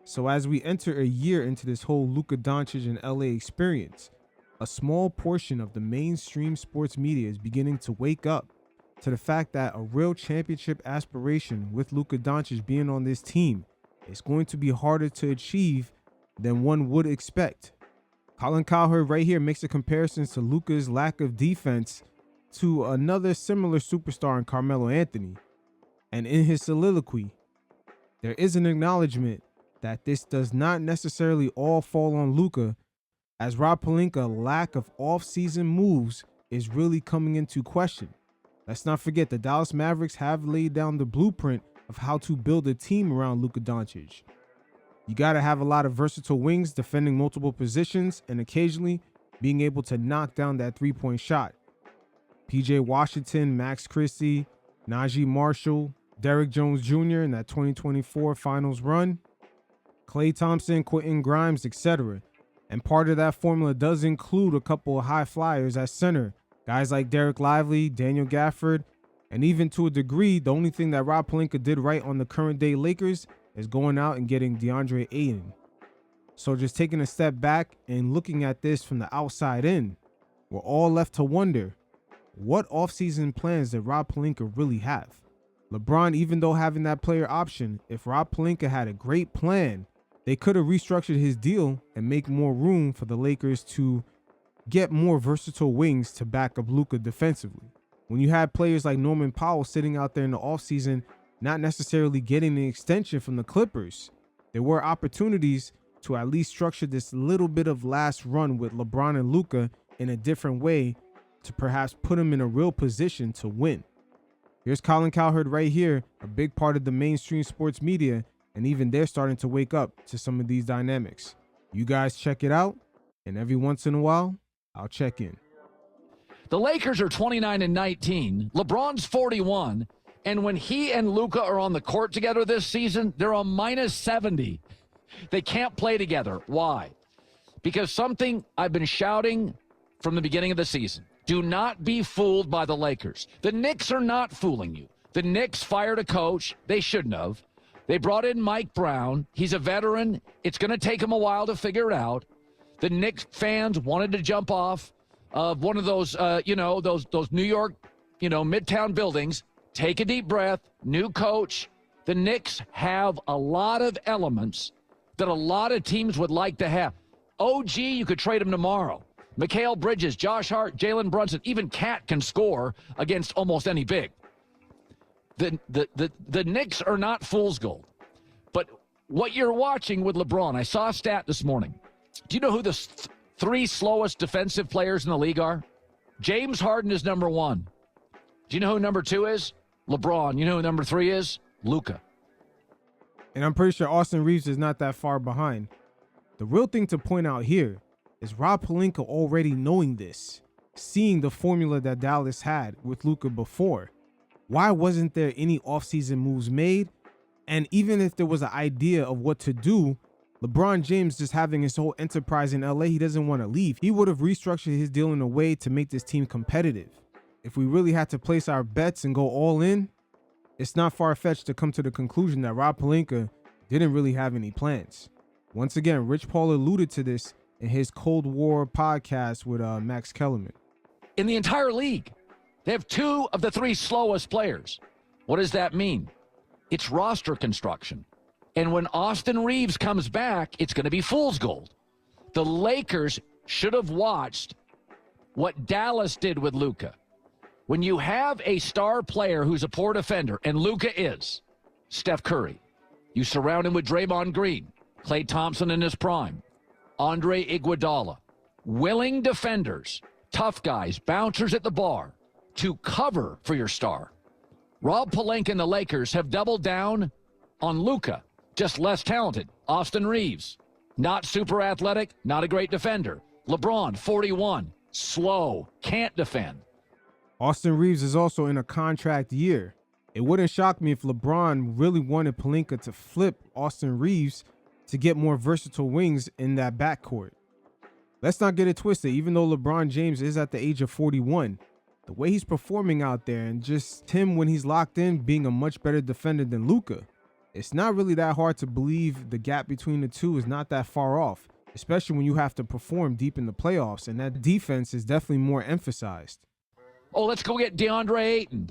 So as we enter a year into this whole Luka Doncic and LA experience, a small portion of the mainstream sports media is beginning to wake up to the fact that a real championship aspiration with Luka Doncic being on this team is going to be harder to achieve than one would expect. Colin Cowherd right here makes a comparison to Luka's lack of defense to another similar superstar in Carmelo Anthony. And in his soliloquy, there is an acknowledgement that this does not necessarily all fall on Luka, as Rob Pelinka's lack of off-season moves is really coming into question. Let's not forget the Dallas Mavericks have laid down the blueprint of how to build a team around Luka Doncic. You got to have a lot of versatile wings defending multiple positions and occasionally being able to knock down that three-point shot. PJ Washington, Max Christie, Najee Marshall, Derrick Jones Jr. in that 2024 finals run, Klay Thompson, Quentin Grimes, etc. And part of that formula does include a couple of high flyers at center. Guys like Derek Lively, Daniel Gafford, and even to a degree, the only thing that Rob Pelinka did right on the current day Lakers is going out and getting DeAndre Ayton. So just taking a step back and looking at this from the outside in, we're all left to wonder, what offseason plans did Rob Pelinka really have? LeBron, even though having that player option, if Rob Pelinka had a great plan, they could have restructured his deal and make more room for the Lakers to get more versatile wings to back up Luka defensively. When you had players like Norman Powell sitting out there in the offseason, not necessarily getting an extension from the Clippers, there were opportunities to at least structure this little bit of last run with LeBron and Luka in a different way to perhaps put them in a real position to win. Here's Colin Cowherd right here, a big part of the mainstream sports media, and even they're starting to wake up to some of these dynamics. You guys check it out, and every once in a while, I'll check in. The Lakers are 29-19. LeBron's 41. And when he and Luka are on the court together this season, they're on minus 70. They can't play together. Why? Because something I've been shouting from the beginning of the season. Do not be fooled by the Lakers. The Knicks are not fooling you. The Knicks fired a coach. They shouldn't have. They brought in Mike Brown. He's a veteran. It's going to take him a while to figure it out. The Knicks fans wanted to jump off of one of those, those New York, Midtown buildings. Take a deep breath. New coach. The Knicks have a lot of elements that a lot of teams would like to have. OG, you could trade him tomorrow. Mikal Bridges, Josh Hart, Jalen Brunson, even Cat can score against almost any big. The Knicks are not fool's gold. But what you're watching with LeBron, I saw a stat this morning. Do you know who the three slowest defensive players in the league are? James Harden is number one. Do you know who number two is? LeBron. You know who number three is? Luka. And I'm pretty sure Austin Reeves is not that far behind. The real thing to point out here is Rob Pelinka already knowing this, seeing the formula that Dallas had with Luka before. Why wasn't there any offseason moves made? And even if there was an idea of what to do, LeBron James just having his whole enterprise in LA, he doesn't want to leave. He would have restructured his deal in a way to make this team competitive. If we really had to place our bets and go all in, it's not far-fetched to come to the conclusion that Rob Pelinka didn't really have any plans. Once again, Rich Paul alluded to this in his Cold War podcast with Max Kellerman. In the entire league, they have two of the three slowest players. What does that mean? It's roster construction. And when Austin Reeves comes back, it's going to be fool's gold. The Lakers should have watched what Dallas did with Luka. When you have a star player who's a poor defender, and Luka is, Steph Curry, you surround him with Draymond Green, Klay Thompson in his prime, Andre Iguodala, willing defenders, tough guys, bouncers at the bar, to cover for your star. Rob Pelinka and the Lakers have doubled down on Luka, just less talented. Austin Reeves, not super athletic, not a great defender. LeBron, 41, slow, can't defend. Austin Reeves is also in a contract year. It wouldn't shock me if LeBron really wanted Pelinka to flip Austin Reeves to get more versatile wings in that backcourt. Let's not get it twisted. Even though LeBron James is at the age of 41, the way he's performing out there and just him when he's locked in being a much better defender than Luka, It's not really that hard to believe the gap between the two is not that far off, especially when you have to perform deep in the playoffs, and that defense is definitely more emphasized. Oh, let's go get DeAndre Ayton.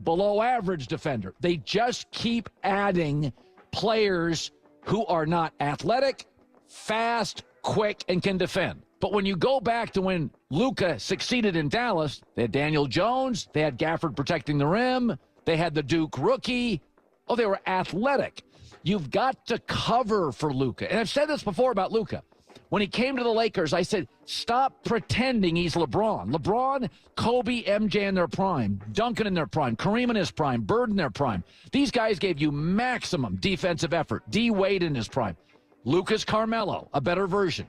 Below average defender. They just keep adding players who are not athletic, fast, quick, and can defend. But when you go back to when Luka succeeded in Dallas, they had Daniel Jones, they had Gafford protecting the rim, they had the Duke rookie. Oh, they were athletic. You've got to cover for Luka. And I've said this before about Luka. When he came to the Lakers, I said, stop pretending he's LeBron. LeBron, Kobe, MJ in their prime, Duncan in their prime, Kareem in his prime, Bird in their prime. These guys gave you maximum defensive effort. D. Wade in his prime. Luka's Carmelo, a better version.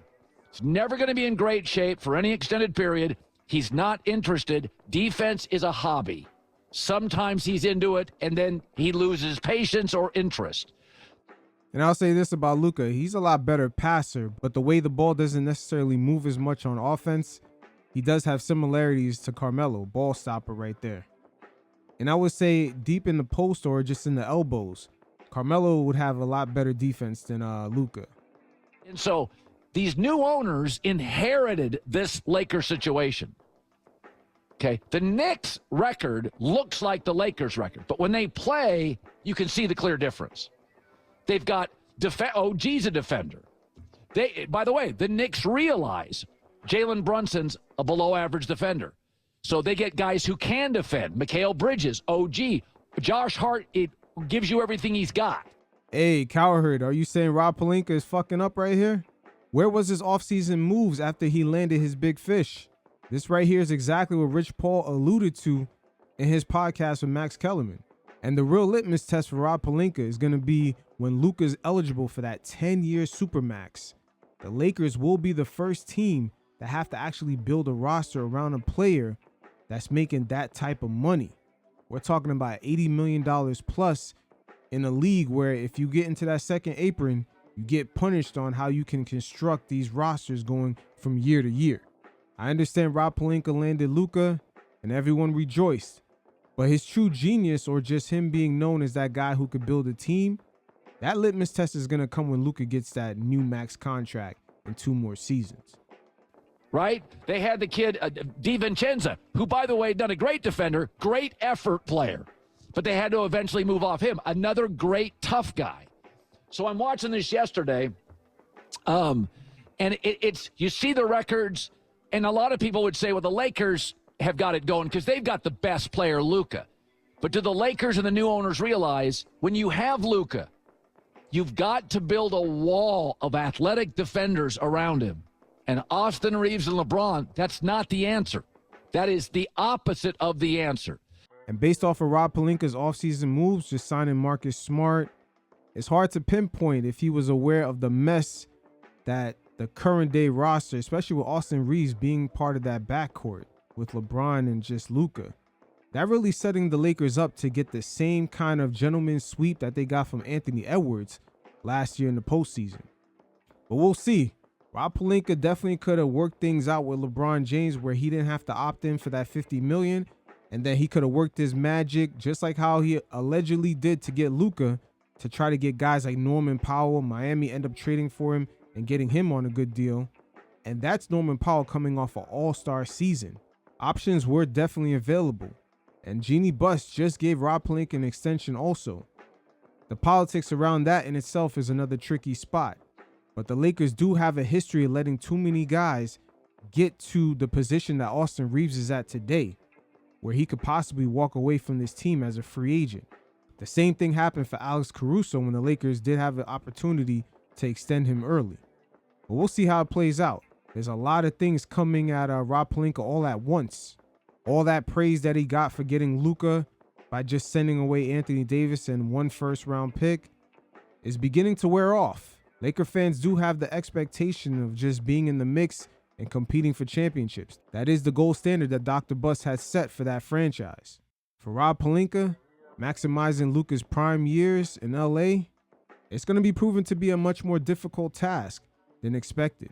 He's never going to be in great shape for any extended period. He's not interested. Defense is a hobby. Sometimes he's into it, and then he loses patience or interest. And I'll say this about Luka, he's a lot better passer, but the way the ball doesn't necessarily move as much on offense, he does have similarities to Carmelo, ball stopper right there. And I would say deep in the post or just in the elbows, Carmelo would have a lot better defense than Luka. And so these new owners inherited this Lakers situation. Okay, the Knicks record looks like the Lakers record, but when they play, you can see the clear difference. They've got OG's a defender. By the way, the Knicks realize Jalen Brunson's a below-average defender. So they get guys who can defend. Mikal Bridges, OG. Josh Hart, it gives you everything he's got. Hey, Cowherd, are you saying Rob Pelinka is fucking up right here? Where was his offseason moves after he landed his big fish? This right here is exactly what Rich Paul alluded to in his podcast with Max Kellerman. And the real litmus test for Rob Pelinka is going to be when Luka's eligible for that 10-year Supermax. The Lakers will be the first team that have to actually build a roster around a player that's making that type of money. We're talking about $80 million plus in a league where if you get into that second apron, you get punished on how you can construct these rosters going from year to year. I understand Rob Pelinka landed Luka and everyone rejoiced. But his true genius, or just him being known as that guy who could build a team, that litmus test is going to come when Luka gets that new max contract in 2 more seasons. Right? They had the kid, DiVincenzo, who, by the way, done a great defender, great effort player. But they had to eventually move off him. Another great tough guy. So I'm watching this yesterday, and it's you see the records, and a lot of people would say, well, the Lakers have got it going because they've got the best player, Luka. But do the Lakers and the new owners realize when you have Luka, you've got to build a wall of athletic defenders around him. And Austin Reeves and LeBron, that's not the answer. That is the opposite of the answer. And based off of Rob Pelinka's offseason moves, just signing Marcus Smart, it's hard to pinpoint if he was aware of the mess that the current day roster, especially with Austin Reeves being part of that backcourt with LeBron and just Luka, that really setting the Lakers up to get the same kind of gentleman's sweep that they got from Anthony Edwards last year in the postseason. But we'll see. Rob Pelinka definitely could have worked things out with LeBron James where he didn't have to opt in for that $50 million, and then he could have worked his magic just like how he allegedly did to get Luka, to try to get guys like Norman Powell. Miami end up trading for him and getting him on a good deal. And that's Norman Powell coming off an all-star season. Options were definitely available. And Jeannie Buss just gave Rob Pelinka an extension also. The politics around that in itself is another tricky spot. But the Lakers do have a history of letting too many guys get to the position that Austin Reeves is at today, where he could possibly walk away from this team as a free agent. The same thing happened for Alex Caruso when the Lakers did have an opportunity to extend him early. But we'll see how it plays out. There's a lot of things coming at Rob Pelinka all at once. All that praise that he got for getting Luka by just sending away Anthony Davis and 1 first-round pick is beginning to wear off. Laker fans do have the expectation of just being in the mix and competing for championships. That is the gold standard that Dr. Buss has set for that franchise. For Rob Pelinka, maximizing Luka's prime years in LA, it's going to be proven to be a much more difficult task than expected.